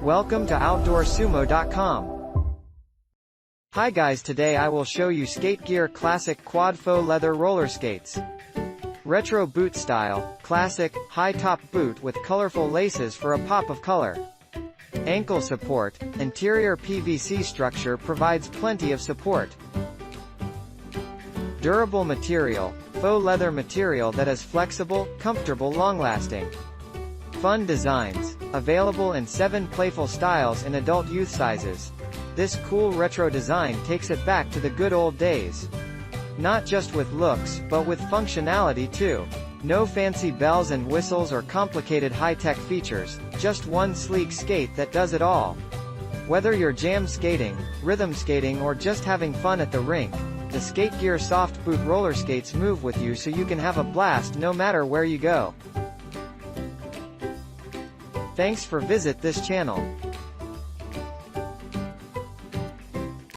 Welcome to OutdoorSumo.com. Hi guys, today I will show you Skate Gear Classic Quad Faux Leather Roller Skates. Retro boot style, classic, high-top boot with colorful laces for a pop of color. Ankle support, interior PVC structure provides plenty of support. Durable material, faux leather material that is flexible, comfortable, long-lasting. Fun designs, available in 7 playful styles in adult youth sizes. This cool retro design takes it back to the good old days. Not just with looks, but with functionality too. No fancy bells and whistles or complicated high-tech features, just one sleek skate that does it all. Whether you're jam skating, rhythm skating or just having fun at the rink, the Skate Gear soft boot roller skates move with you so you can have a blast no matter where you go. Thanks for visit this channel.